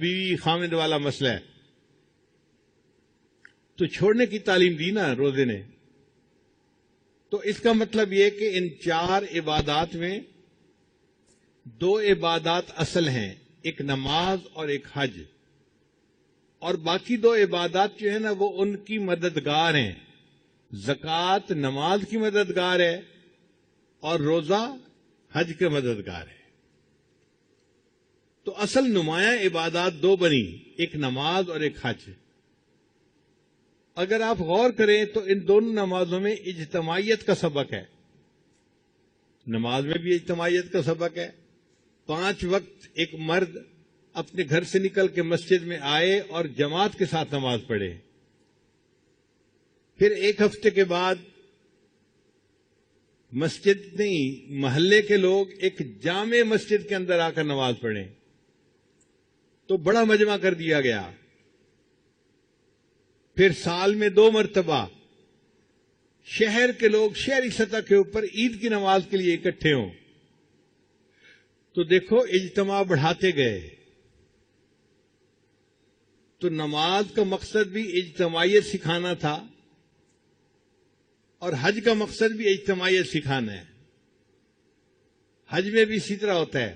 بیوی خامد والا مسئلہ ہے، تو چھوڑنے کی تعلیم دی نا روزے نے. تو اس کا مطلب یہ کہ ان 4 عبادات میں 2 عبادات اصل ہیں، ایک نماز اور ایک حج، اور باقی 2 عبادات جو ہیں نا وہ ان کی مددگار ہیں. زکوٰۃ نماز کی مددگار ہے اور روزہ حج کے مددگار ہے. تو اصل نمایاں عبادات 2 بنی، ایک نماز اور ایک حج. اگر آپ غور کریں تو ان دونوں نمازوں میں اجتماعیت کا سبق ہے. نماز میں بھی اجتماعیت کا سبق ہے. 5 وقت ایک مرد اپنے گھر سے نکل کے مسجد میں آئے اور جماعت کے ساتھ نماز پڑھے. پھر 1 ہفتے کے بعد مسجد نہیں، محلے کے لوگ ایک جامع مسجد کے اندر آ کر نماز پڑھیں تو بڑا مجمع کر دیا گیا. پھر سال میں 2 مرتبہ شہر کے لوگ شہری سطح کے اوپر عید کی نماز کے لیے اکٹھے ہوں. تو دیکھو اجتماع بڑھاتے گئے. تو نماز کا مقصد بھی اجتماعیت سکھانا تھا اور حج کا مقصد بھی اجتماعیت سکھانا ہے. حج میں بھی اسی طرح ہوتا ہے.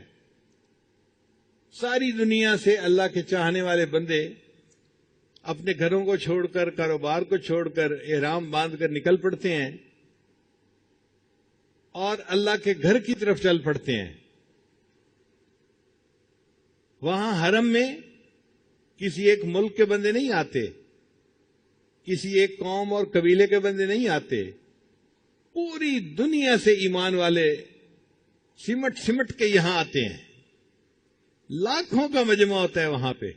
ساری دنیا سے اللہ کے چاہنے والے بندے اپنے گھروں کو چھوڑ کر، کاروبار کو چھوڑ کر، احرام باندھ کر نکل پڑتے ہیں اور اللہ کے گھر کی طرف چل پڑتے ہیں. وہاں حرم میں کسی ایک ملک کے بندے نہیں آتے، کسی ایک قوم اور قبیلے کے بندے نہیں آتے. پوری دنیا سے ایمان والے سمٹ سمٹ کے یہاں آتے ہیں. لاکھوں کا مجمع ہوتا ہے وہاں پہ.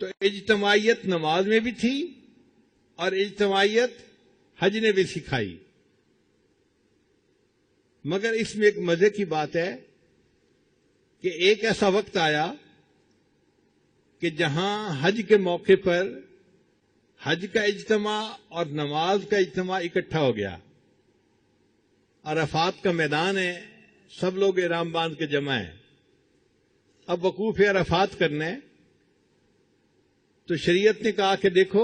تو اجتماعیت نماز میں بھی تھی اور اجتماعیت حج نے بھی سکھائی. مگر اس میں ایک مزے کی بات ہے کہ ایک ایسا وقت آیا کہ جہاں حج کے موقع پر حج کا اجتماع اور نماز کا اجتماع اکٹھا ہو گیا. عرفات کا میدان ہے، سب لوگ احرام باندھ کے جمع ہیں. اب وقوف عرفات کرنا ہے تو شریعت نے کہا کہ دیکھو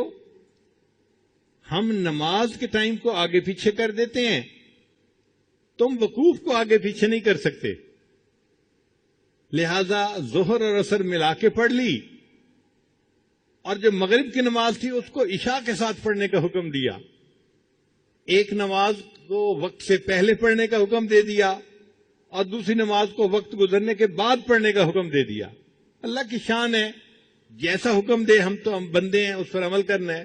ہم نماز کے ٹائم کو آگے پیچھے کر دیتے ہیں، تم وقوف کو آگے پیچھے نہیں کر سکتے. لہذا ظہر اور عصر ملا کے پڑھ لی اور جو مغرب کی نماز تھی اس کو عشاء کے ساتھ پڑھنے کا حکم دیا. ایک نماز کو وقت سے پہلے پڑھنے کا حکم دے دیا اور دوسری نماز کو وقت گزرنے کے بعد پڑھنے کا حکم دے دیا. اللہ کی شان ہے، جیسا حکم دے ہم تو ہم بندے ہیں، اس پر عمل کرنا ہے.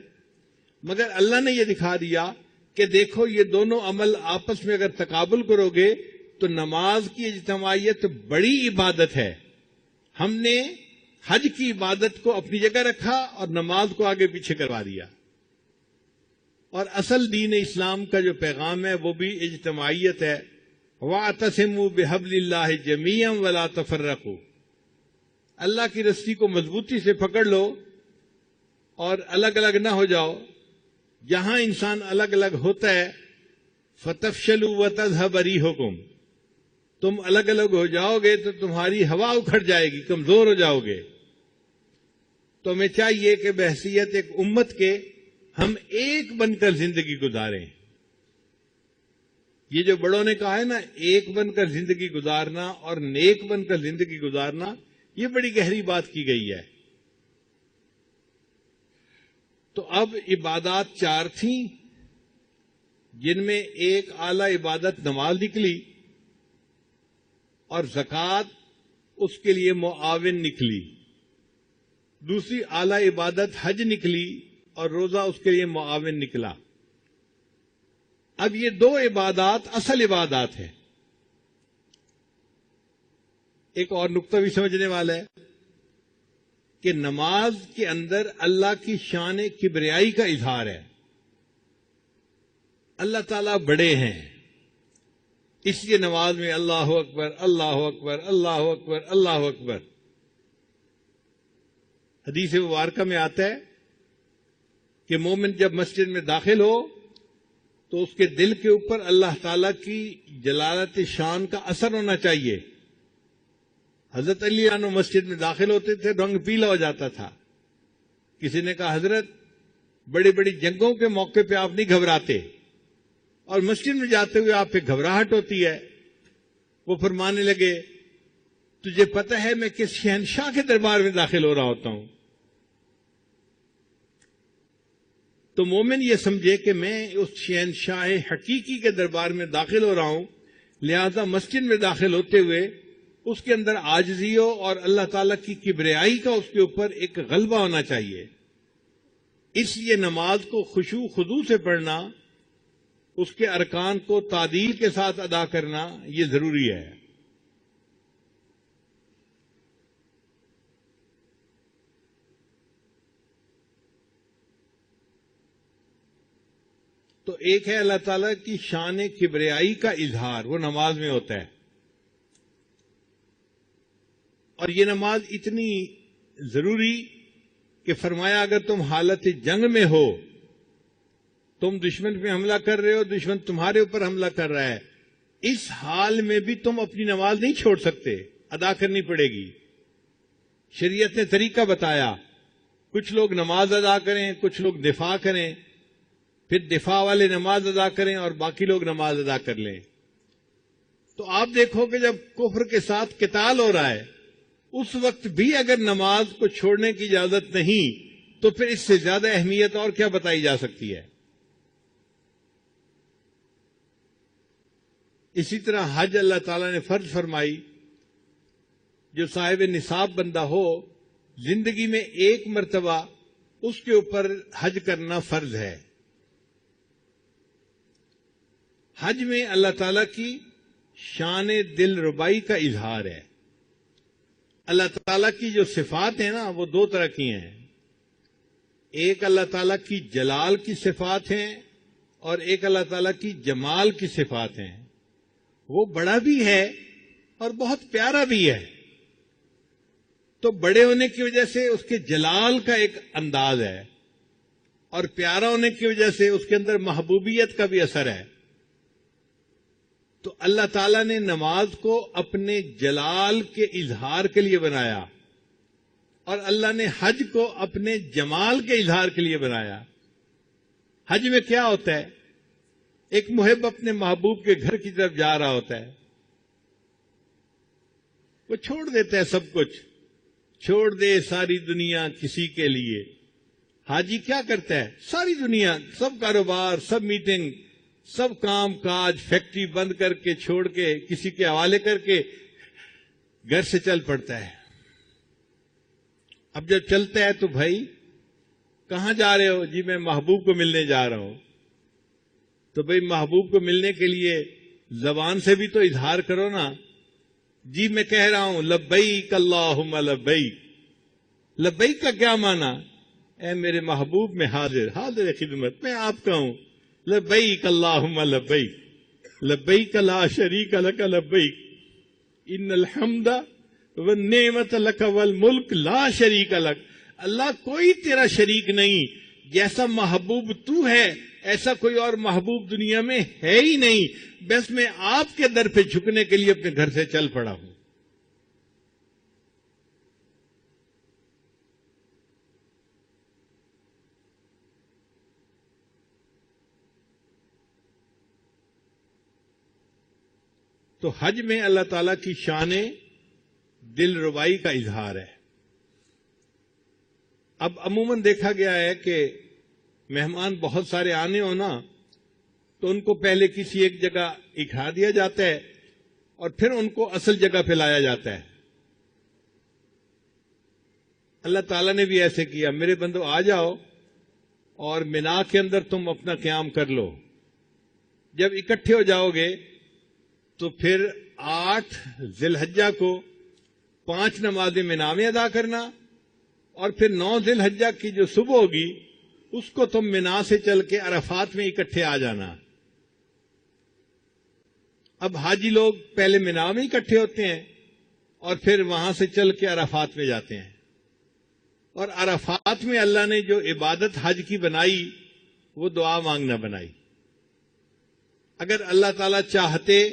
مگر اللہ نے یہ دکھا دیا کہ دیکھو یہ دونوں عمل آپس میں اگر تقابل کرو گے تو نماز کی اجتماعیت بڑی عبادت ہے. ہم نے حج کی عبادت کو اپنی جگہ رکھا اور نماز کو آگے پیچھے کروا دیا. اور اصل دین اسلام کا جو پیغام ہے وہ بھی اجتماعیت ہے. وَاعْتَصِمُوا بِحَبْلِ اللَّهِ جَمِيعًا وَلَا تَفَرَّقُوا. اللہ کی رسی کو مضبوطی سے پکڑ لو اور الگ الگ نہ ہو جاؤ. جہاں انسان الگ الگ ہوتا ہے فَتَفْشَلُوا وَتَذْهَبَ رِيحُكُمْ. تم الگ الگ ہو جاؤ گے تو تمہاری ہوا اکھڑ جائے گی، کمزور ہو جاؤ گے. تو ہمیں چاہیے کہ بحیثیت ایک امت کے ہم ایک بن کر زندگی گزاریں. یہ جو بڑوں نے کہا ہے نا ایک بن کر زندگی گزارنا اور نیک بن کر زندگی گزارنا، یہ بڑی گہری بات کی گئی ہے. تو اب عبادات 4 تھیں جن میں ایک اعلی عبادت نماز نکلی اور زکوٰۃ اس کے لیے معاون نکلی. دوسری اعلی عبادت حج نکلی اور روزہ اس کے لیے معاون نکلا. اب یہ 2 عبادات اصل عبادات ہیں. ایک اور نقطہ بھی سمجھنے والا ہے کہ نماز کے اندر اللہ کی شان کبریائی کا اظہار ہے. اللہ تعالیٰ بڑے ہیں، اس لیے نماز میں اللہ اکبر اللہ اکبر اللہ اکبر اللہ اکبر. حدیث مبارکہ میں آتا ہے کہ مومن جب مسجد میں داخل ہو تو اس کے دل کے اوپر اللہ تعالیٰ کی جلالت شان کا اثر ہونا چاہیے. حضرت علی عنہ مسجد میں داخل ہوتے تھے، رنگ پیلا ہو جاتا تھا. کسی نے کہا حضرت بڑی بڑی جنگوں کے موقع پہ آپ نہیں گھبراتے اور مسجد میں جاتے ہوئے آپ پہ گھبراہٹ ہوتی ہے. وہ فرمانے لگے تجھے پتہ ہے میں کس شہنشاہ کے دربار میں داخل ہو رہا ہوتا ہوں؟ تو مومن یہ سمجھے کہ میں اس شہنشاہ حقیقی کے دربار میں داخل ہو رہا ہوں، لہذا مسجد میں داخل ہوتے ہوئے اس کے اندر عاجزیوں اور اللہ تعالیٰ کی کبریائی کا اس کے اوپر ایک غلبہ ہونا چاہیے. اس لیے نماز کو خشوع خضوع سے پڑھنا، اس کے ارکان کو تعدیل کے ساتھ ادا کرنا یہ ضروری ہے. تو ایک ہے اللہ تعالیٰ کی شان کبریائی کا اظہار، وہ نماز میں ہوتا ہے. اور یہ نماز اتنی ضروری کہ فرمایا اگر تم حالت جنگ میں ہو، تم دشمن پہ حملہ کر رہے ہو، دشمن تمہارے اوپر حملہ کر رہا ہے، اس حال میں بھی تم اپنی نماز نہیں چھوڑ سکتے، ادا کرنی پڑے گی. شریعت نے طریقہ بتایا، کچھ لوگ نماز ادا کریں، کچھ لوگ دفاع کریں، پھر دفاع والے نماز ادا کریں اور باقی لوگ نماز ادا کر لیں. تو آپ دیکھو کہ جب کفر کے ساتھ قتال ہو رہا ہے اس وقت بھی اگر نماز کو چھوڑنے کی اجازت نہیں تو پھر اس سے زیادہ اہمیت اور کیا بتائی جا سکتی ہے. اسی طرح حج اللہ تعالیٰ نے فرض فرمائی. جو صاحب نصاب بندہ ہو زندگی میں ایک مرتبہ اس کے اوپر حج کرنا فرض ہے. حج میں اللہ تعالیٰ کی شان دل ربائی کا اظہار ہے. اللہ تعالیٰ کی جو صفات ہیں نا وہ دو طرح کی ہیں. ایک اللہ تعالیٰ کی جلال کی صفات ہیں اور ایک اللہ تعالیٰ کی جمال کی صفات ہیں. وہ بڑا بھی ہے اور بہت پیارا بھی ہے. تو بڑے ہونے کی وجہ سے اس کے جلال کا ایک انداز ہے اور پیارا ہونے کی وجہ سے اس کے اندر محبوبیت کا بھی اثر ہے. تو اللہ تعالیٰ نے نماز کو اپنے جلال کے اظہار کے لیے بنایا اور اللہ نے حج کو اپنے جمال کے اظہار کے لیے بنایا. حج میں کیا ہوتا ہے؟ ایک محب اپنے محبوب کے گھر کی طرف جا رہا ہوتا ہے، وہ چھوڑ دیتا ہے سب کچھ، چھوڑ دے ساری دنیا کسی کے لیے. حاجی کیا کرتا ہے؟ ساری دنیا، سب کاروبار، سب میٹنگ، سب کام کاج، فیکٹری بند کر کے چھوڑ کے کسی کے حوالے کر کے گھر سے چل پڑتا ہے. اب جب چلتا ہے تو بھائی کہاں جا رہے ہو؟ جی میں محبوب کو ملنے جا رہا ہوں. تو بھائی محبوب کو ملنے کے لیے زبان سے بھی تو اظہار کرو نا. جی میں کہہ رہا ہوں لبیک اللہم لبیک. لبیک کا کیا معنی؟ اے میرے محبوب میں حاضر، حاضر خدمت میں آپ کا ہوں. لبیک اللہم لبیک، لبیک لا شریک لک لبیک، ان الحمد والنعمت لک والملک لا شریک لک. اللہ کوئی تیرا شریک نہیں، جیسا محبوب تو ہے ایسا کوئی اور محبوب دنیا میں ہے ہی نہیں. بس میں آپ کے در پہ جھکنے کے لیے اپنے گھر سے چل پڑا ہوں. تو حج میں اللہ تعالیٰ کی شان دل ربائی کا اظہار ہے. اب عموماً دیکھا گیا ہے کہ مہمان بہت سارے آنے ہو نا تو ان کو پہلے کسی ایک جگہ اکٹھا دیا جاتا ہے اور پھر ان کو اصل جگہ پہ لایا جاتا ہے. اللہ تعالیٰ نے بھی ایسے کیا. میرے بندو آ جاؤ اور مینا کے اندر تم اپنا قیام کر لو. جب اکٹھے ہو جاؤ گے تو پھر 8 ذی الحجہ کو 5 نمازیں مینا میں ادا کرنا اور پھر 9 ذی الحجہ کی جو صبح ہوگی اس کو تم مینا سے چل کے عرفات میں اکٹھے آ جانا. اب حاجی لوگ پہلے مینا میں اکٹھے ہوتے ہیں اور پھر وہاں سے چل کے عرفات میں جاتے ہیں. اور عرفات میں اللہ نے جو عبادت حج کی بنائی وہ دعا مانگنا بنائی. اگر اللہ تعالیٰ چاہتے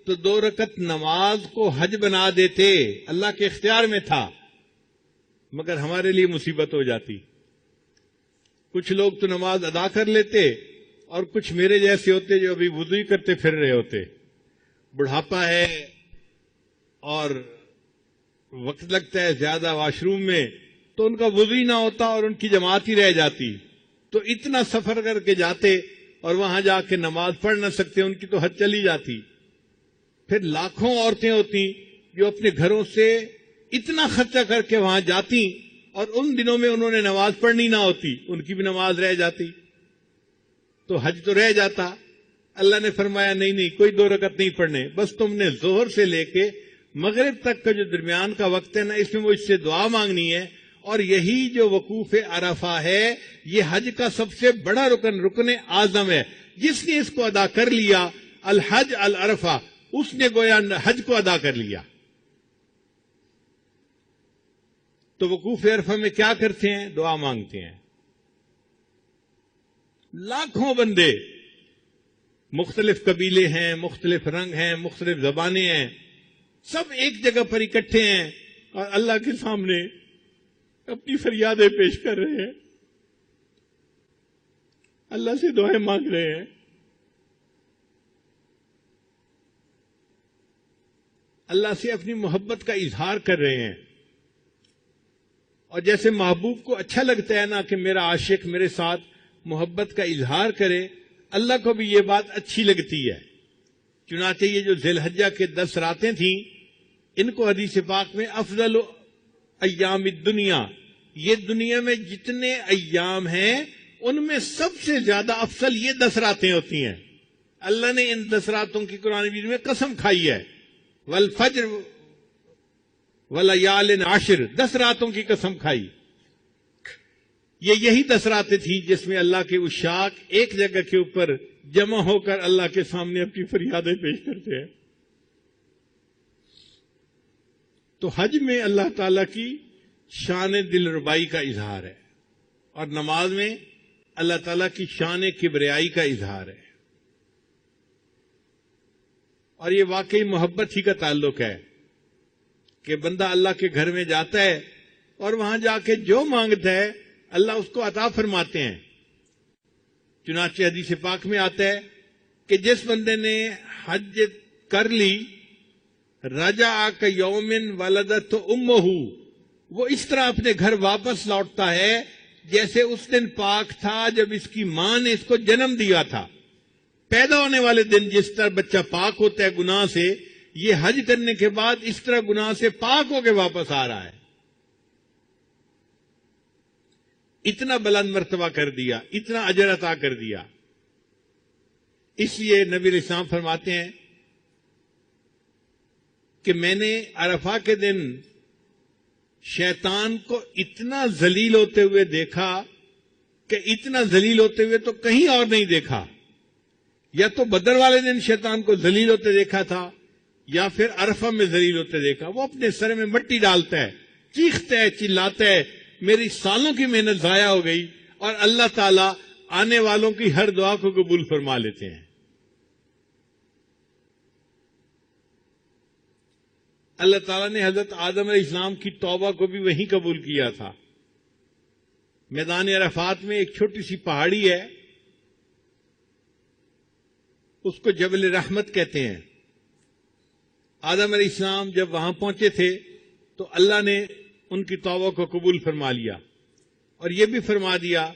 تو 2 رکعت نماز کو حج بنا دیتے، اللہ کے اختیار میں تھا، مگر ہمارے لیے مصیبت ہو جاتی۔ کچھ لوگ تو نماز ادا کر لیتے اور کچھ میرے جیسے ہوتے جو ابھی وضو ہی کرتے پھر رہے ہوتے، بڑھاپا ہے اور وقت لگتا ہے زیادہ واش روم میں، تو ان کا وضو ہی نہ ہوتا اور ان کی جماعت ہی رہ جاتی، تو اتنا سفر کر کے جاتے اور وہاں جا کے نماز پڑھ نہ سکتے، ان کی تو حد چلی جاتی۔ پھر لاکھوں عورتیں ہوتی جو اپنے گھروں سے اتنا خرچہ کر کے وہاں جاتی اور ان دنوں میں انہوں نے نماز پڑھنی نہ ہوتی، ان کی بھی نماز رہ جاتی، تو حج تو رہ جاتا۔ اللہ نے فرمایا نہیں کوئی 2 رکعت نہیں پڑھنے، بس تم نے ظہر سے لے کے مغرب تک کا جو درمیان کا وقت ہے نا، اس میں مجھ سے دعا مانگنی ہے، اور یہی جو وقوف عرفہ ہے یہ حج کا سب سے بڑا رکن اعظم ہے۔ جس نے اس کو ادا کر لیا، الحج العرفہ، اس نے گویا حج کو ادا کر لیا۔ تو وقوف عرفہ میں کیا کرتے ہیں؟ دعا مانگتے ہیں۔ لاکھوں بندے، مختلف قبیلے ہیں، مختلف رنگ ہیں، مختلف زبانیں ہیں، سب ایک جگہ پر اکٹھے ہیں اور اللہ کے سامنے اپنی فریادیں پیش کر رہے ہیں، اللہ سے دعائیں مانگ رہے ہیں۔ اللہ سے اپنی محبت کا اظہار کر رہے ہیں، اور جیسے محبوب کو اچھا لگتا ہے نا کہ میرا عاشق میرے ساتھ محبت کا اظہار کرے، اللہ کو بھی یہ بات اچھی لگتی ہے۔ چنانچہ یہ جو ذی الحجہ کے 10 راتیں تھیں، ان کو حدیث پاک میں افضل ایام الدنیا، یہ دنیا میں جتنے ایام ہیں ان میں سب سے زیادہ افضل یہ 10 راتیں ہوتی ہیں۔ اللہ نے ان 10 راتوں کی قرآن مجید میں قسم کھائی ہے، والفجر ولیال عشر، 10 راتوں کی قسم کھائی۔ یہی 10 راتیں تھیں جس میں اللہ کے عشاق ایک جگہ کے اوپر جمع ہو کر اللہ کے سامنے اپنی فریادیں پیش کرتے ہیں۔ تو حج میں اللہ تعالی کی شان دلربائی کا اظہار ہے، اور نماز میں اللہ تعالیٰ کی شان کبریائی کا اظہار ہے، اور یہ واقعی محبت ہی کا تعلق ہے کہ بندہ اللہ کے گھر میں جاتا ہے اور وہاں جا کے جو مانگتا ہے اللہ اس کو عطا فرماتے ہیں۔ چنانچہ حدیث پاک میں آتا ہے کہ جس بندے نے حج کر لی، رجع کیوم ولدت امہ، وہ اس طرح اپنے گھر واپس لوٹتا ہے جیسے اس دن پاک تھا جب اس کی ماں نے اس کو جنم دیا تھا۔ پیدا ہونے والے دن جس طرح بچہ پاک ہوتا ہے گناہ سے، یہ حج کرنے کے بعد اس طرح گناہ سے پاک ہو کے واپس آ رہا ہے۔ اتنا بلند مرتبہ کر دیا، اتنا اجر عطا کر دیا۔ اس لیے نبی علیہ السلام فرماتے ہیں کہ میں نے عرفہ کے دن شیطان کو اتنا ذلیل ہوتے ہوئے دیکھا کہ اتنا ذلیل ہوتے ہوئے تو کہیں اور نہیں دیکھا۔ یا تو بدر والے دن شیطان کو ذلیل ہوتے دیکھا تھا، یا پھر عرفہ میں ذلیل ہوتے دیکھا۔ وہ اپنے سر میں مٹی ڈالتا ہے، چیختا ہے، چلاتا ہے، میری سالوں کی محنت ضائع ہو گئی، اور اللہ تعالیٰ آنے والوں کی ہر دعا کو قبول فرما لیتے ہیں۔ اللہ تعالیٰ نے حضرت آدم علیہ السلام کی توبہ کو بھی وہیں قبول کیا تھا۔ میدان عرفات میں ایک چھوٹی سی پہاڑی ہے، اس کو جبل رحمت کہتے ہیں۔ آدم علیہ السلام جب وہاں پہنچے تھے تو اللہ نے ان کی توبہ کو قبول فرما لیا، اور یہ بھی فرما دیا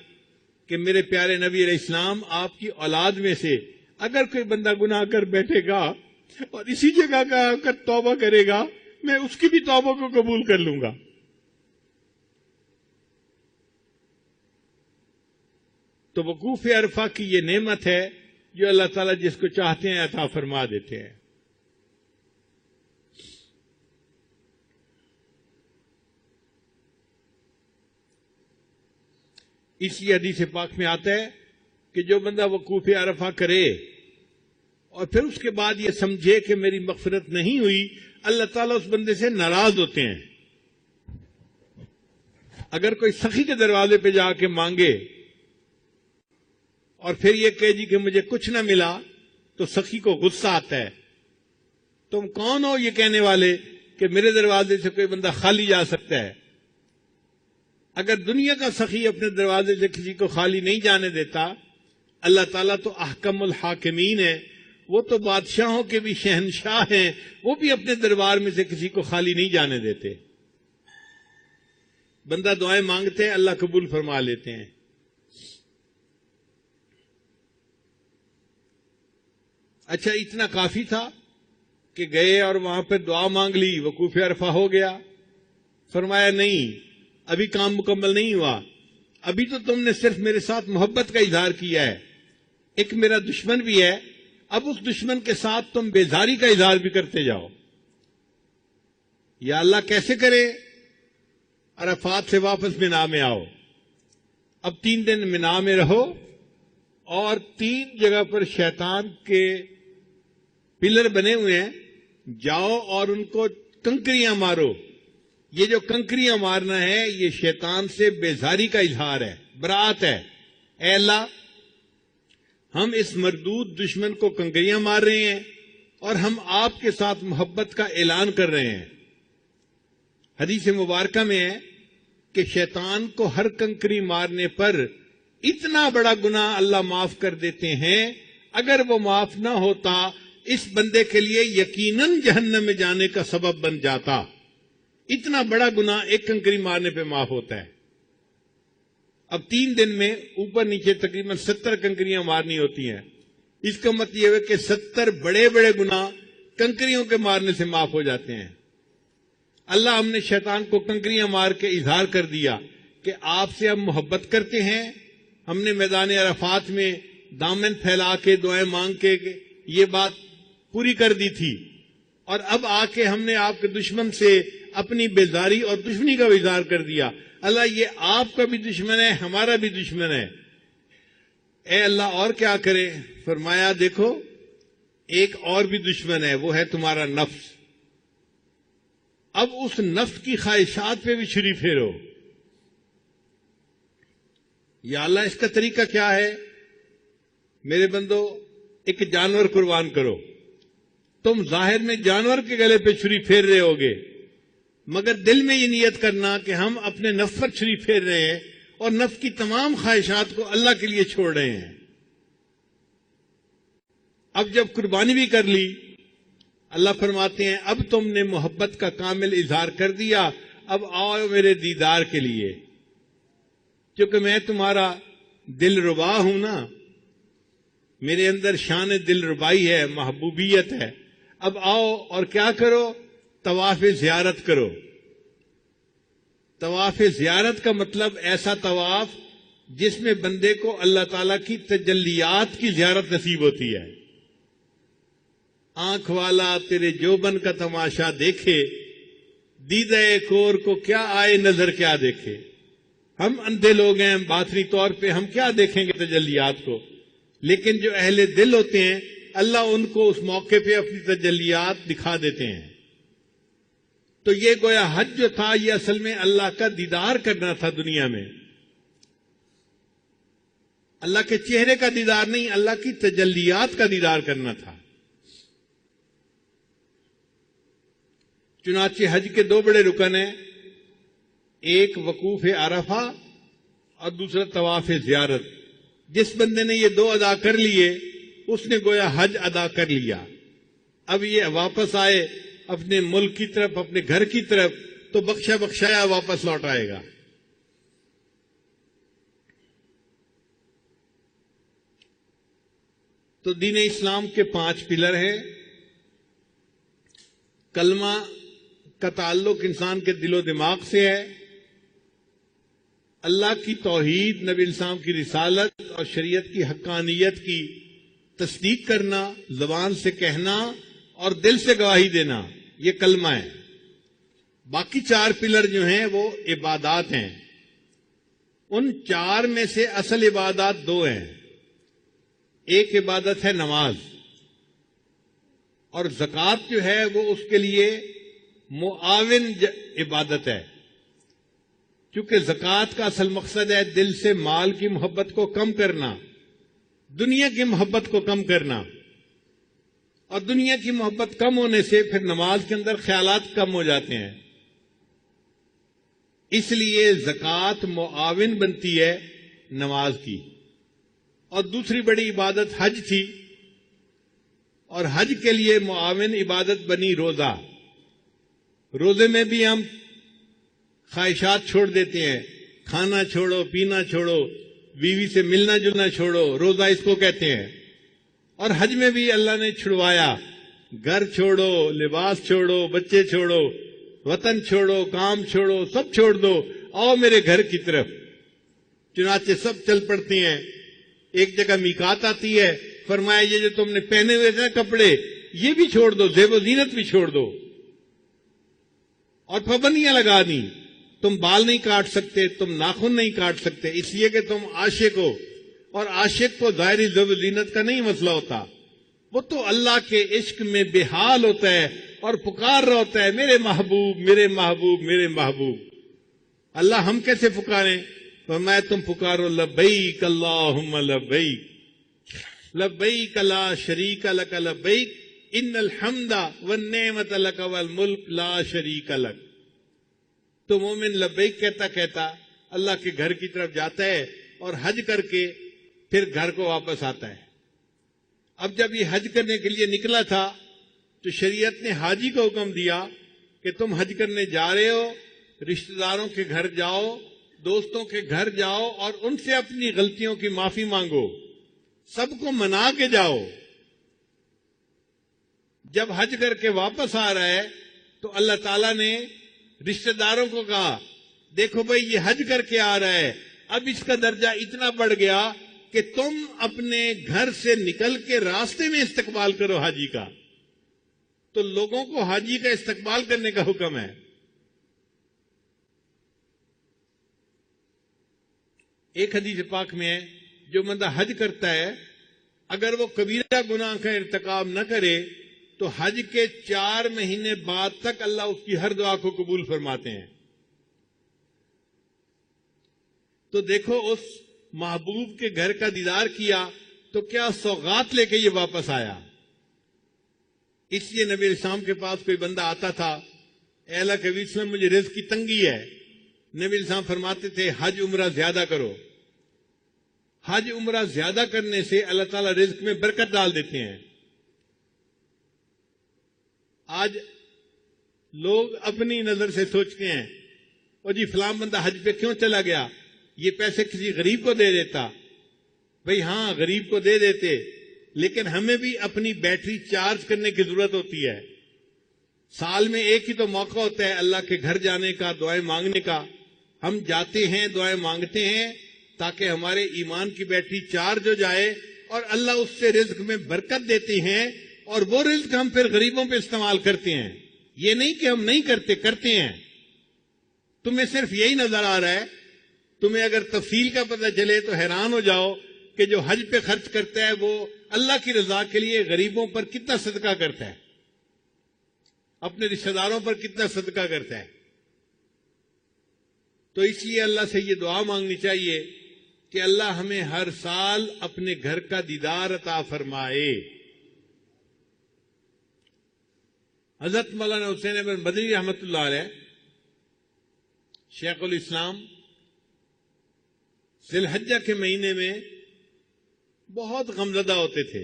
کہ میرے پیارے نبی علیہ السلام، آپ کی اولاد میں سے اگر کوئی بندہ گناہ کر بیٹھے گا اور اسی جگہ کا آ کر توبہ کرے گا، میں اس کی بھی توبہ کو قبول کر لوں گا۔ تو وقوف عرفہ کی یہ نعمت ہے جو اللہ تعالیٰ جس کو چاہتے ہیں عطا فرما دیتے ہیں۔ اسی حدیث پاک میں آتا ہے کہ جو بندہ وقوف عرفہ کرے اور پھر اس کے بعد یہ سمجھے کہ میری مغفرت نہیں ہوئی، اللہ تعالیٰ اس بندے سے ناراض ہوتے ہیں۔ اگر کوئی سخی کے دروازے پہ جا کے مانگے اور پھر یہ کہے جی کہ مجھے کچھ نہ ملا، تو سخی کو غصہ آتا ہے تم کون ہو یہ کہنے والے کہ میرے دروازے سے کوئی بندہ خالی جا سکتا ہے؟ اگر دنیا کا سخی اپنے دروازے سے کسی کو خالی نہیں جانے دیتا، اللہ تعالیٰ تو احکم الحاکمین ہے، وہ تو بادشاہوں کے بھی شہنشاہ ہیں، وہ بھی اپنے دربار میں سے کسی کو خالی نہیں جانے دیتے۔ بندہ دعائیں مانگتے ہیں، اللہ قبول فرما لیتے ہیں۔ اچھا، اتنا کافی تھا کہ گئے اور وہاں پہ دعا مانگ لی، وقوف عرفہ ہو گیا؟ فرمایا نہیں، ابھی کام مکمل نہیں ہوا، ابھی تو تم نے صرف میرے ساتھ محبت کا اظہار کیا ہے، ایک میرا دشمن بھی ہے، اب اس دشمن کے ساتھ تم بیزاری کا اظہار بھی کرتے جاؤ۔ یا اللہ کیسے کرے؟ عرفات سے واپس مینا میں آؤ، اب 3 دن مینا میں رہو، اور 3 جگہ پر شیطان کے پلر بنے ہوئے ہیں، جاؤ اور ان کو کنکریاں مارو۔ یہ جو کنکریاں مارنا ہے یہ شیطان سے بیزاری کا اظہار ہے، برات ہے۔ اے اللہ، ہم اس مردود دشمن کو کنکریاں مار رہے ہیں اور ہم آپ کے ساتھ محبت کا اعلان کر رہے ہیں۔ حدیث مبارکہ میں ہے کہ شیطان کو ہر کنکری مارنے پر اتنا بڑا گناہ اللہ معاف کر دیتے ہیں، اگر وہ معاف نہ ہوتا اس بندے کے لیے یقیناً جہنم میں جانے کا سبب بن جاتا۔ اتنا بڑا گناہ ایک کنکری مارنے پہ معاف ہوتا ہے۔ اب 3 دن میں اوپر نیچے تقریباً 70 کنکریاں مارنی ہوتی ہیں، اس کا مطلب یہ ہے کہ 70 بڑے بڑے گناہ کنکریوں کے مارنے سے معاف ہو جاتے ہیں۔ اللہ ہم نے شیطان کو کنکریاں مار کے اظہار کر دیا کہ آپ سے ہم محبت کرتے ہیں۔ ہم نے میدان عرفات میں دامن پھیلا کے دعائیں مانگ کے یہ بات پوری کر دی تھی، اور اب آ کے ہم نے آپ کے دشمن سے اپنی بیزاری اور دشمنی کا اظہار کر دیا۔ اللہ یہ آپ کا بھی دشمن ہے، ہمارا بھی دشمن ہے۔ اے اللہ اور کیا کرے؟ فرمایا دیکھو ایک اور بھی دشمن ہے، وہ ہے تمہارا نفس۔ اب اس نفس کی خواہشات پہ بھی چھری پھیرو۔ یا اللہ اس کا طریقہ کیا ہے؟ میرے بندو، ایک جانور قربان کرو۔ تم ظاہر میں جانور کے گلے پہ چھری پھیر رہے ہوگے، مگر دل میں یہ نیت کرنا کہ ہم اپنے نفس پر چھری پھیر رہے ہیں اور نفس کی تمام خواہشات کو اللہ کے لیے چھوڑ رہے ہیں۔ اب جب قربانی بھی کر لی، اللہ فرماتے ہیں اب تم نے محبت کا کامل اظہار کر دیا، اب آؤ میرے دیدار کے لیے، کیونکہ میں تمہارا دل ربا ہوں نا، میرے اندر شان دل ربائی ہے، محبوبیت ہے۔ اب آؤ اور کیا کرو؟ طواف زیارت کرو۔ طواف زیارت کا مطلب ایسا طواف جس میں بندے کو اللہ تعالیٰ کی تجلیات کی زیارت نصیب ہوتی ہے۔ آنکھ والا تیرے جوبن کا تماشا دیکھے، دیدہ کور کو کیا آئے نظر کیا دیکھے۔ ہم اندھے لوگ ہیں، باطنی طور پہ ہم کیا دیکھیں گے تجلیات کو، لیکن جو اہل دل ہوتے ہیں اللہ ان کو اس موقع پہ اپنی تجلیات دکھا دیتے ہیں۔ تو یہ گویا حج جو تھا یہ اصل میں اللہ کا دیدار کرنا تھا دنیا میں، اللہ کے چہرے کا دیدار نہیں، اللہ کی تجلیات کا دیدار کرنا تھا۔ چنانچہ حج کے 2 بڑے رکن ہیں، ایک وقوف عرفہ اور دوسرا طواف زیارت۔ جس بندے نے یہ 2 ادا کر لیے اس نے گویا حج ادا کر لیا۔ اب یہ واپس آئے اپنے ملک کی طرف، اپنے گھر کی طرف، تو بخشا بخشایا واپس لوٹ آئے گا۔ تو دین اسلام کے 5 پلر ہیں۔ کلمہ کا تعلق انسان کے دل و دماغ سے ہے، اللہ کی توحید، نبی اسلام کی رسالت اور شریعت کی حقانیت کی تصدیق کرنا، زبان سے کہنا اور دل سے گواہی دینا، یہ کلمہ ہے۔ باقی 4 پلر جو ہیں وہ عبادات ہیں۔ ان 4 میں سے اصل عبادات 2 ہیں۔ ایک عبادت ہے نماز، اور زکوٰۃ جو ہے وہ اس کے لیے معاون عبادت ہے، کیونکہ زکوٰۃ کا اصل مقصد ہے دل سے مال کی محبت کو کم کرنا، دنیا کی محبت کو کم کرنا، اور دنیا کی محبت کم ہونے سے پھر نماز کے اندر خیالات کم ہو جاتے ہیں. اس لیے زکوٰۃ معاون بنتی ہے نماز کی. اور دوسری بڑی عبادت حج تھی، اور حج کے لیے معاون عبادت بنی روزہ. روزے میں بھی ہم خواہشات چھوڑ دیتے ہیں، کھانا چھوڑو، پینا چھوڑو، بیوی سے ملنا جلنا چھوڑو، روزہ اس کو کہتے ہیں. اور حج میں بھی اللہ نے چھڑوایا، گھر چھوڑو، لباس چھوڑو، بچے چھوڑو، وطن چھوڑو، کام چھوڑو، سب چھوڑ دو، آؤ میرے گھر کی طرف. چنانچہ سب چل پڑتے ہیں. ایک جگہ میقات آتی ہے، فرمایا یہ جو تم نے پہنے ہوئے تھے کپڑے یہ بھی چھوڑ دو، زیب و زینت بھی چھوڑ دو. اور پابندیاں لگا دی، تم بال نہیں کاٹ سکتے، تم ناخن نہیں کاٹ سکتے، اس لیے کہ تم عاشق ہو. اور عاشق کو ظاہری زیب و زینت کا نہیں مسئلہ ہوتا، وہ تو اللہ کے عشق میں بے حال ہوتا ہے اور پکار رہا ہوتا ہے، میرے محبوب میرے محبوب میرے محبوب. اللہ ہم کیسے پکاریں؟ فرمایا تم پکارو لبیک اللہم لبیک لبیک لا شریک لک لبیک ان الحمد والنعمت لک والملک لا شریک لک. تو مومن لبیک کہتا کہتا اللہ کے گھر کی طرف جاتا ہے اور حج کر کے پھر گھر کو واپس آتا ہے. اب جب یہ حج کرنے کے لیے نکلا تھا تو شریعت نے حاجی کو حکم دیا کہ تم حج کرنے جا رہے ہو، رشتہ داروں کے گھر جاؤ، دوستوں کے گھر جاؤ اور ان سے اپنی غلطیوں کی معافی مانگو، سب کو منا کے جاؤ. جب حج کر کے واپس آ رہا ہے تو اللہ تعالیٰ نے رشتہ داروں کو کہا دیکھو بھائی یہ حج کر کے آ رہا ہے، اب اس کا درجہ اتنا بڑھ گیا کہ تم اپنے گھر سے نکل کے راستے میں استقبال کرو حاجی کا. تو لوگوں کو حاجی کا استقبال کرنے کا حکم ہے. ایک حدیث پاک میں ہے جو بندہ حج کرتا ہے اگر وہ کبیرہ گناہ کا ارتکاب نہ کرے تو حج کے 4 مہینے بعد تک اللہ اس کی ہر دعا کو قبول فرماتے ہیں. تو دیکھو اس محبوب کے گھر کا دیدار کیا تو کیا سوغات لے کے یہ واپس آیا. اس لیے نبی السلام کے پاس کوئی بندہ آتا تھا، اے اللہ کے وسلم مجھے رزق کی تنگی ہے. نبی السلام فرماتے تھے حج عمرہ زیادہ کرو. حج عمرہ زیادہ کرنے سے اللہ تعالیٰ رزق میں برکت ڈال دیتے ہیں. آج لوگ اپنی نظر سے سوچتے ہیں اور جی فلاں بندہ حج پہ کیوں چلا گیا، یہ پیسے کسی غریب کو دے دیتا. بھئی ہاں غریب کو دے دیتے، لیکن ہمیں بھی اپنی بیٹری چارج کرنے کی ضرورت ہوتی ہے. سال میں ایک ہی تو موقع ہوتا ہے اللہ کے گھر جانے کا، دعائیں مانگنے کا. ہم جاتے ہیں، دعائیں مانگتے ہیں تاکہ ہمارے ایمان کی بیٹری چارج ہو جائے اور اللہ اس سے رزق میں برکت دیتے ہیں اور وہ رزق ہم پھر غریبوں پہ استعمال کرتے ہیں. یہ نہیں کہ ہم نہیں کرتے، کرتے ہیں. تمہیں صرف یہی نظر آ رہا ہے. تمہیں اگر تفصیل کا پتہ چلے تو حیران ہو جاؤ کہ جو حج پہ خرچ کرتا ہے وہ اللہ کی رضا کے لیے غریبوں پر کتنا صدقہ کرتا ہے، اپنے رشتہ داروں پر کتنا صدقہ کرتا ہے. تو اس لیے اللہ سے یہ دعا مانگنی چاہیے کہ اللہ ہمیں ہر سال اپنے گھر کا دیدار عطا فرمائے. حضرت مولانا حسین بن بدری رحمۃ اللہ علیہ شیخ الاسلام ذی الحجہ کے مہینے میں بہت غمزدہ ہوتے تھے،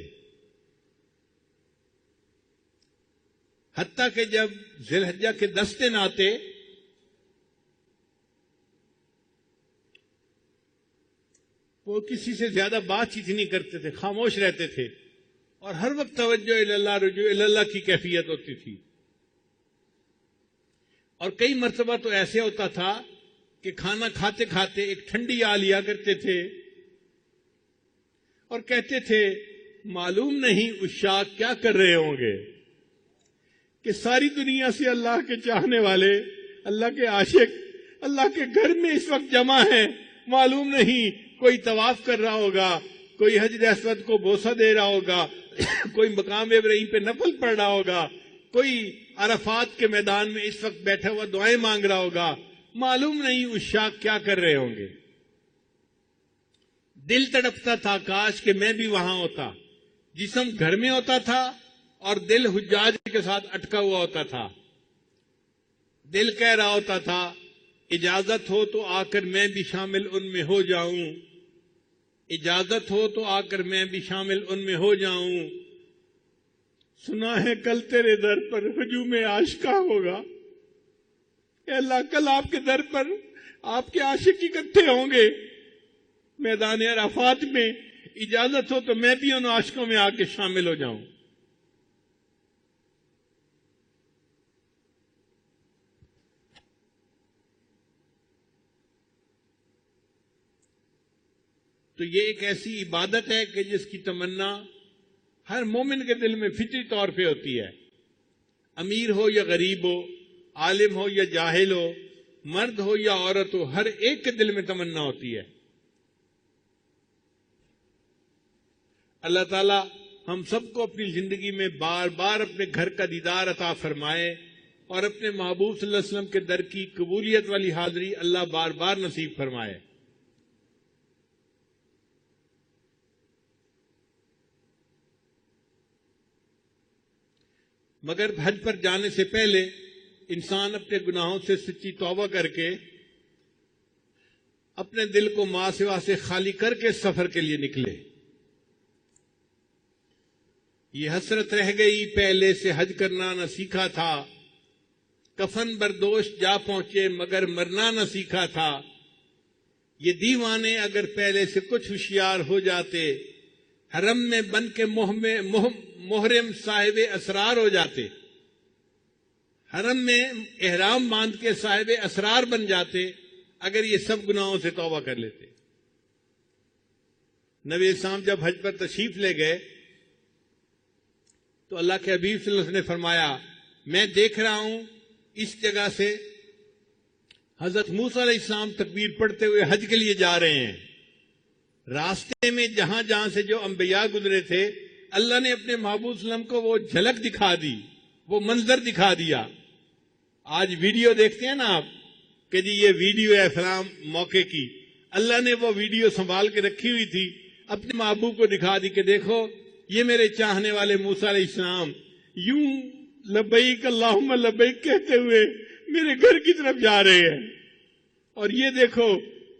حتیٰ کہ جب ذی الحجہ کے 10 دن آتے وہ کسی سے زیادہ بات چیت نہیں کرتے تھے، خاموش رہتے تھے اور ہر وقت توجہ اللہ رجوع اللہ کی کیفیت ہوتی تھی. اور کئی مرتبہ تو ایسے ہوتا تھا کہ کھانا کھاتے کھاتے ایک ٹھنڈی آ لیا کرتے تھے اور کہتے تھے معلوم نہیں عشاق کیا کر رہے ہوں گے کہ ساری دنیا سے اللہ کے چاہنے والے، اللہ کے عاشق اللہ کے گھر میں اس وقت جمع ہیں. معلوم نہیں کوئی طواف کر رہا ہوگا، کوئی حجر اسود کو بوسہ دے رہا ہوگا، کوئی مقام ابراہیم پہ نفل پڑھ رہا ہوگا، کوئی عرفات کے میدان میں اس وقت بیٹھا ہوا دعائیں مانگ رہا ہوگا. معلوم نہیں عشاق کیا کر رہے ہوں گے. دل تڑپتا تھا کاش کہ میں بھی وہاں ہوتا. جسم گھر میں ہوتا تھا اور دل حجاج کے ساتھ اٹکا ہوا ہوتا تھا. دل کہہ رہا ہوتا تھا اجازت ہو تو آ کر میں بھی شامل ان میں ہو جاؤں، اجازت ہو تو آ کر میں بھی شامل ان میں ہو جاؤں. سنا ہے کل تیرے در پر ہجوم عاشقاں ہوگا. اے اللہ کل آپ کے در پر آپ کے عاشق اکٹھے ہوں گے میدان عرفات میں، اجازت ہو تو میں بھی ان عاشقوں میں آ کے شامل ہو جاؤں. تو یہ ایک ایسی عبادت ہے کہ جس کی تمنا ہر مومن کے دل میں فطری طور پہ ہوتی ہے. امیر ہو یا غریب ہو، عالم ہو یا جاہل ہو، مرد ہو یا عورت ہو، ہر ایک کے دل میں تمنا ہوتی ہے. اللہ تعالی ہم سب کو اپنی زندگی میں بار بار اپنے گھر کا دیدار عطا فرمائے اور اپنے محبوب صلی اللہ علیہ وسلم کے در کی قبولیت والی حاضری اللہ بار بار نصیب فرمائے. مگر حج پر جانے سے پہلے انسان اپنے گناہوں سے سچی توبہ کر کے اپنے دل کو ماں سوا سے خالی کر کے سفر کے لیے نکلے. یہ حسرت رہ گئی پہلے سے حج کرنا نہ سیکھا تھا، کفن بردوش جا پہنچے مگر مرنا نہ سیکھا تھا. یہ دیوانے اگر پہلے سے کچھ ہوشیار ہو جاتے، حرم میں بن کے محرم صاحب اسرار ہو جاتے، حرم میں احرام باندھ کے صاحب اسرار بن جاتے اگر یہ سب گناہوں سے توبہ کر لیتے. نبی اسلام جب حج پر تشریف لے گئے تو اللہ کے حبیب صلی اللہ علیہ وسلم نے فرمایا میں دیکھ رہا ہوں اس جگہ سے حضرت موسیٰ علیہ السلام تکبیر پڑھتے ہوئے حج کے لیے جا رہے ہیں. راستے میں جہاں جہاں سے جو انبیاء گزرے تھے اللہ نے اپنے محبوب صلی اللہ علیہ وسلم کو وہ جھلک دکھا دی، وہ منظر دکھا دیا. آج ویڈیو دیکھتے ہیں نا آپ کہ جی یہ ویڈیو ہے فلاں موقع کی، اللہ نے وہ ویڈیو سنبھال کے رکھی ہوئی تھی، اپنے محبوب کو دکھا دی کہ دیکھو یہ میرے چاہنے والے موسیٰ علیہ السلام یوں لبیک اللہم لبیک کہتے ہوئے میرے گھر کی طرف جا رہے ہیں، اور یہ دیکھو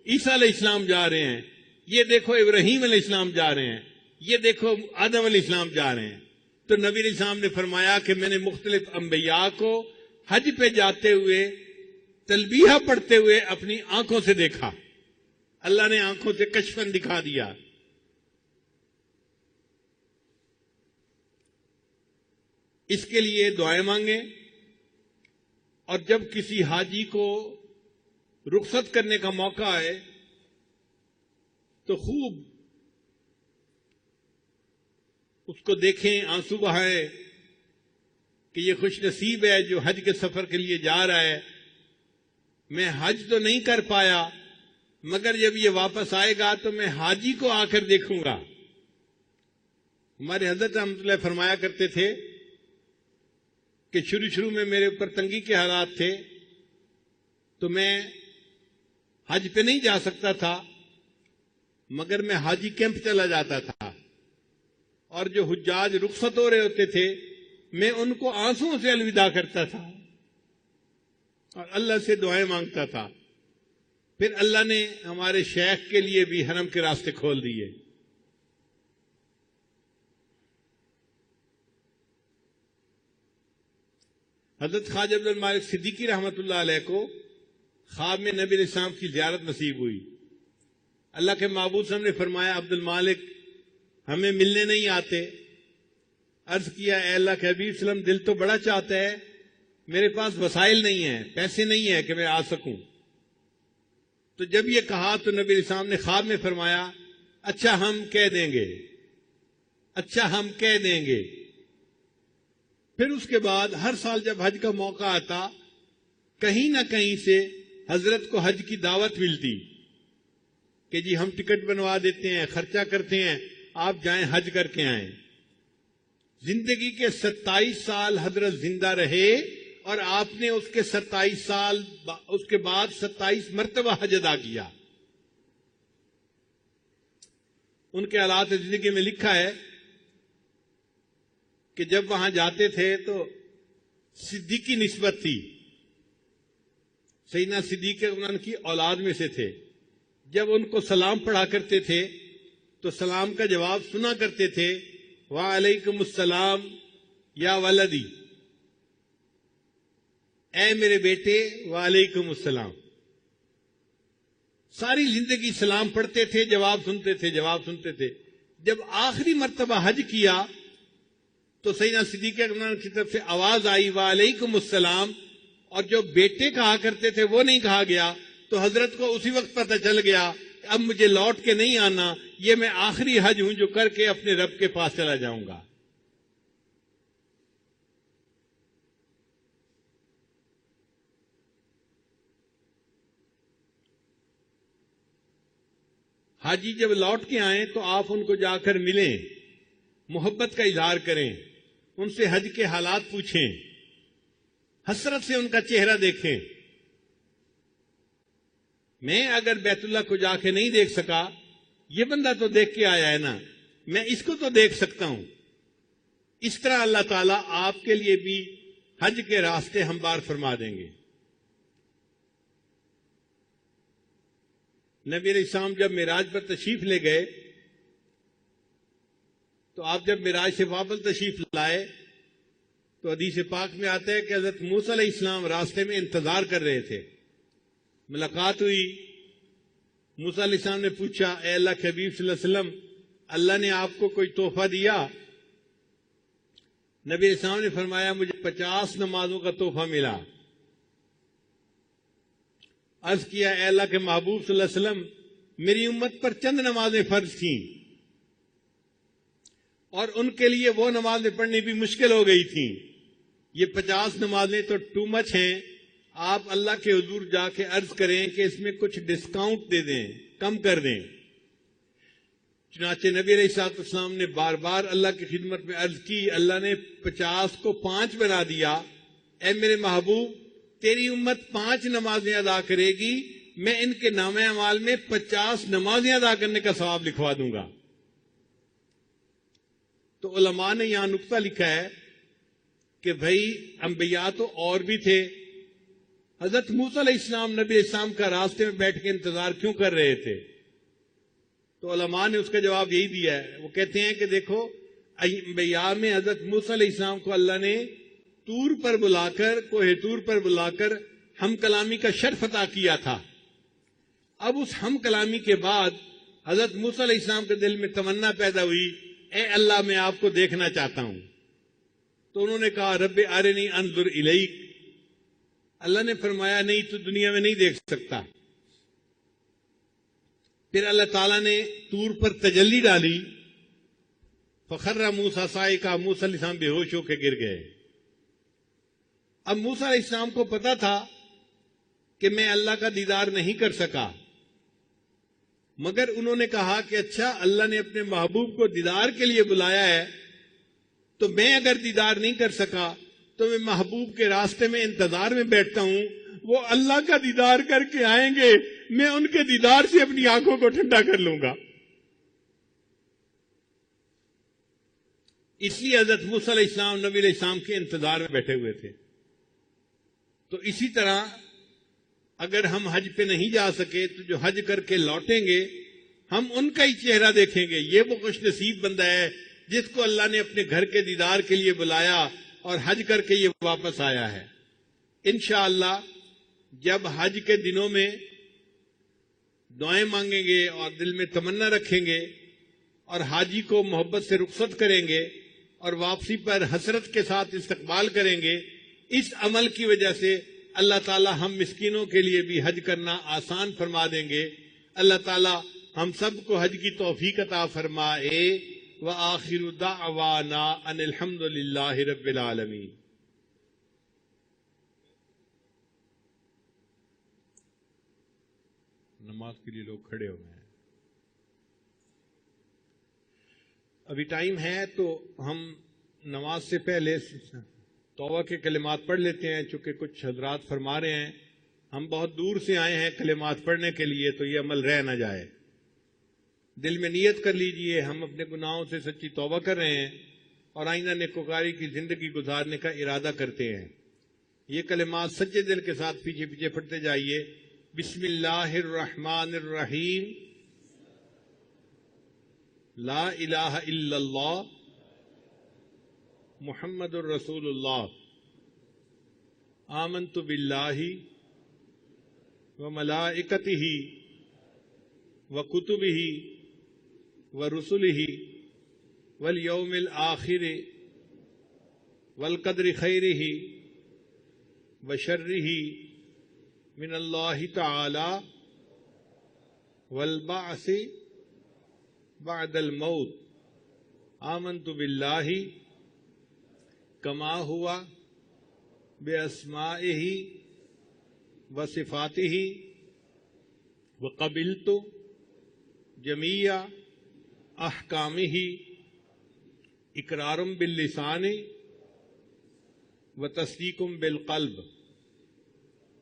عیسیٰ علیہ السلام جا رہے ہیں، یہ دیکھو ابراہیم علیہ السلام جا رہے ہیں، یہ دیکھو آدم علیہ السلام جا رہے ہیں. تو نبی علیہ السلام نے فرمایا کہ میں نے مختلف انبیاء کو حج پہ جاتے ہوئے تلبیہ پڑھتے ہوئے اپنی آنکھوں سے دیکھا. اللہ نے آنکھوں سے کشفن دکھا دیا. اس کے لیے دعائیں مانگیں، اور جب کسی حاجی کو رخصت کرنے کا موقع آئے تو خوب اس کو دیکھیں، آنسو بہائیں کہ یہ خوش نصیب ہے جو حج کے سفر کے لیے جا رہا ہے. میں حج تو نہیں کر پایا مگر جب یہ واپس آئے گا تو میں حاجی کو آ کر دیکھوں گا. ہمارے حضرت رحمۃ اللہ فرمایا کرتے تھے کہ شروع میں میرے اوپر تنگی کے حالات تھے تو میں حج پہ نہیں جا سکتا تھا مگر میں حاجی کیمپ چلا جاتا تھا، اور جو حجاج رخصت ہو رہے ہوتے تھے میں ان کو آنسوؤں سے الوداع کرتا تھا اور اللہ سے دعائیں مانگتا تھا. پھر اللہ نے ہمارے شیخ کے لیے بھی حرم کے راستے کھول دیے. حضرت خواجہ عبد المالک صدیقی رحمۃ اللہ علیہ کو خواب میں نبی علیہ السلام کی زیارت نصیب ہوئی. اللہ کے محبوب صلی اللہ علیہ وسلم نے فرمایا عبد المالک ہمیں ملنے نہیں آتے. عرض کیا اے اللہ کے حبیب صلی اللہ علیہ وسلم دل تو بڑا چاہتا ہے، میرے پاس وسائل نہیں ہیں، پیسے نہیں ہیں کہ میں آ سکوں. تو جب یہ کہا تو نبی علیہ السلام نے خواب میں فرمایا اچھا ہم کہہ دیں گے، اچھا ہم کہہ دیں گے. پھر اس کے بعد ہر سال جب حج کا موقع آتا کہیں نہ کہیں سے حضرت کو حج کی دعوت ملتی کہ جی ہم ٹکٹ بنوا دیتے ہیں، خرچہ کرتے ہیں، آپ جائیں حج کر کے آئیں. زندگی کے 27 سال حضرت زندہ رہے اور آپ نے اس کے 27 سال اس کے بعد 27 مرتبہ حج ادا کیا. ان کے حالات زندگی میں لکھا ہے کہ جب وہاں جاتے تھے تو صدیقی نسبت تھی، سیدنا صدیق اکبر کی اولاد میں سے تھے. جب ان کو سلام پڑھا کرتے تھے تو سلام کا جواب سنا کرتے تھے، وعلیکم السلام یا ولدی، اے میرے بیٹے وعلیکم السلام. ساری زندگی سلام پڑھتے تھے، جواب سنتے تھے، جواب سنتے تھے. جب آخری مرتبہ حج کیا تو سیدنا صدیق اکبر کی طرف سے آواز آئی وعلیکم السلام، اور جو بیٹے کہا کرتے تھے وہ نہیں کہا گیا. تو حضرت کو اسی وقت پتہ چل گیا کہ اب مجھے لوٹ کے نہیں آنا، یہ میں آخری حج ہوں جو کر کے اپنے رب کے پاس چلا جاؤں گا. حاجی جب لوٹ کے آئیں تو آپ ان کو جا کر ملیں، محبت کا اظہار کریں، ان سے حج کے حالات پوچھیں، حسرت سے ان کا چہرہ دیکھیں. میں اگر بیت اللہ کو جا کے نہیں دیکھ سکا، یہ بندہ تو دیکھ کے آیا ہے نا، میں اس کو تو دیکھ سکتا ہوں. اس طرح اللہ تعالیٰ آپ کے لیے بھی حج کے راستے ہموار فرما دیں گے. نبی علیہ السلام جب معراج پر تشریف لے گئے تو آپ جب معراج سے واپس تشریف لائے تو حدیث پاک میں آتا ہے کہ حضرت موسیٰ علیہ السلام راستے میں انتظار کر رہے تھے. ملاقات ہوئی، موسیٰ علیہ السلام نے پوچھا، اے اللہ کے حبیب صلی اللہ علیہ وسلم، اللہ نے آپ کو کوئی تحفہ دیا؟ نبی علیہ السلام نے فرمایا، مجھے 50 نمازوں کا تحفہ ملا. عرض کیا، اے اللہ کے محبوب صلی اللہ علیہ وسلم، میری امت پر چند نمازیں فرض تھیں اور ان کے لیے وہ نمازیں پڑھنی بھی مشکل ہو گئی تھیں. یہ 50 نمازیں تو ٹو مچ ہیں، آپ اللہ کے حضور جا کے عرض کریں کہ اس میں کچھ ڈسکاؤنٹ دے دیں، کم کر دیں. چنانچہ نبی علیہ السلام نے بار بار اللہ کی خدمت میں عرض کی، اللہ نے 50 کو 5 بنا دیا. اے میرے محبوب، تیری امت 5 نمازیں ادا کرے گی، میں ان کے نامہ اعمال میں 50 نمازیں ادا کرنے کا ثواب لکھوا دوں گا. تو علماء نے یہاں نقطہ لکھا ہے کہ بھائی انبیاء تو اور بھی تھے، حضرت موسیٰ علیہ السلام نبی علیہ السلام کا راستے میں بیٹھ کے انتظار کیوں کر رہے تھے؟ تو علماء نے اس کا جواب یہی دیا ہے. وہ کہتے ہیں کہ دیکھو، انبیاء میں حضرت موسیٰ علیہ السلام کو اللہ نے طور پر بلا کر، کوہ طور پر بلا کر ہم کلامی کا شرف عطا کیا تھا. اب اس ہم کلامی کے بعد حضرت موسیٰ علیہ السلام کے دل میں تمنا پیدا ہوئی، اے اللہ میں آپ کو دیکھنا چاہتا ہوں. تو انہوں نے کہا، رب ارنی انظر الیک. اللہ نے فرمایا، نہیں تو دنیا میں نہیں دیکھ سکتا. پھر اللہ تعالیٰ نے طور پر تجلی ڈالی، فخر موسیٰ صاعقہ، موسیٰ علیہ السلام بے ہوش ہو کے گر گئے. اب موسیٰ علیہ السلام کو پتا تھا کہ میں اللہ کا دیدار نہیں کر سکا، مگر انہوں نے کہا کہ اچھا، اللہ نے اپنے محبوب کو دیدار کے لیے بلایا ہے، تو میں اگر دیدار نہیں کر سکا تو میں محبوب کے راستے میں انتظار میں بیٹھتا ہوں، وہ اللہ کا دیدار کر کے آئیں گے، میں ان کے دیدار سے اپنی آنکھوں کو ٹھنڈا کر لوں گا. اس لیے حضرت موسیٰ علیہ السلام نبی علیہ السلام کے انتظار میں بیٹھے ہوئے تھے. تو اسی طرح اگر ہم حج پہ نہیں جا سکے تو جو حج کر کے لوٹیں گے ہم ان کا ہی چہرہ دیکھیں گے. یہ وہ خوش نصیب بندہ ہے جس کو اللہ نے اپنے گھر کے دیدار کے لیے بلایا اور حج کر کے یہ واپس آیا ہے. انشاءاللہ جب حج کے دنوں میں دعائیں مانگیں گے اور دل میں تمنا رکھیں گے اور حاجی کو محبت سے رخصت کریں گے اور واپسی پر حسرت کے ساتھ استقبال کریں گے، اس عمل کی وجہ سے اللہ تعالی ہم مسکینوں کے لیے بھی حج کرنا آسان فرما دیں گے. اللہ تعالی ہم سب کو حج کی توفیق عطا فرمائے. وآخر دعوانا ان الحمد للہ رب العالمین. نماز کے لیے لوگ کھڑے ہوئے ہیں. ابھی ٹائم ہے تو ہم نماز سے پہلے توبہ کے کلمات پڑھ لیتے ہیں. چونکہ کچھ حضرات فرما رہے ہیں ہم بہت دور سے آئے ہیں کلمات پڑھنے کے لیے، تو یہ عمل رہ نہ جائے. دل میں نیت کر لیجئے، ہم اپنے گناہوں سے سچی توبہ کر رہے ہیں. اور آئندہ نیکوکاری کی زندگی گزارنے کا ارادہ کرتے ہیں۔ یہ کلمات سچے دل کے ساتھ پیچھے پیچھے پڑھتے جائیے۔ بسم اللہ الرحمن الرحیم، لا الہ الا اللہ محمد الرسول اللہ، آمنت باللہ وملائکتہ وکتبہ ورسلہ والیوم الآخر والقدر خیرہ وشرہ من اللہ تعالی والبعث بعد الموت، آمنت باللہ کما ہوا باسمائہ وصفاتہ وقبلت جمیع احکامہ اقرار باللسان وتصدیق بالقلب،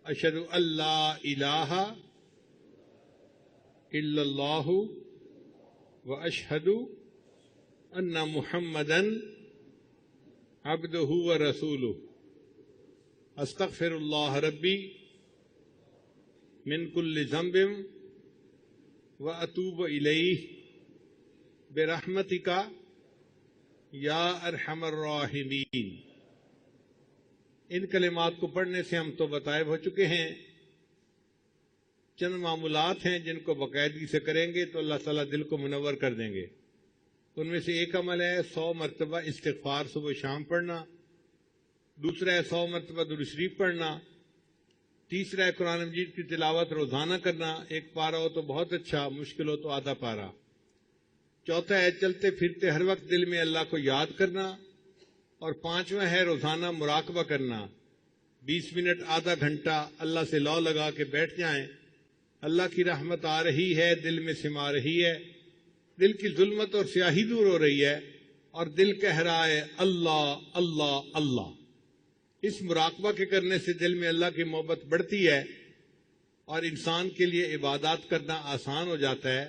اشہد ان لا الہ الا اللہ واشہد ان محمدا عبدہ ورسولہ، استغفر اللہ ربی من کل ذنب واتوب الیہ برحمتک یا ارحم الراحمین۔ ان کلمات کو پڑھنے سے ہم تو بتائب ہو چکے ہیں، چند معمولات ہیں جن کو باقاعدگی سے کریں گے تو اللہ تعالیٰ دل کو منور کر دیں گے۔ ان میں سے ایک عمل ہے 100 مرتبہ استغفار صبح و شام پڑھنا، دوسرا ہے 100 مرتبہ درود شریف پڑھنا، تیسرا ہے قرآن مجید کی تلاوت روزانہ کرنا، ایک پارہ ہو تو بہت اچھا، مشکل ہو تو آدھا پارہ، چوتھا ہے چلتے پھرتے ہر وقت دل میں اللہ کو یاد کرنا، اور پانچواں ہے روزانہ مراقبہ کرنا، 20 منٹ آدھا گھنٹہ اللہ سے لو لگا کے بیٹھ جائیں، اللہ کی رحمت آ رہی ہے، دل میں سما رہی ہے، دل کی ظلمت اور سیاہی دور ہو رہی ہے، اور دل کہہ رہا ہے اللہ اللہ اللہ۔ اس مراقبہ کے کرنے سے دل میں اللہ کی محبت بڑھتی ہے اور انسان کے لیے عبادات کرنا آسان ہو جاتا ہے۔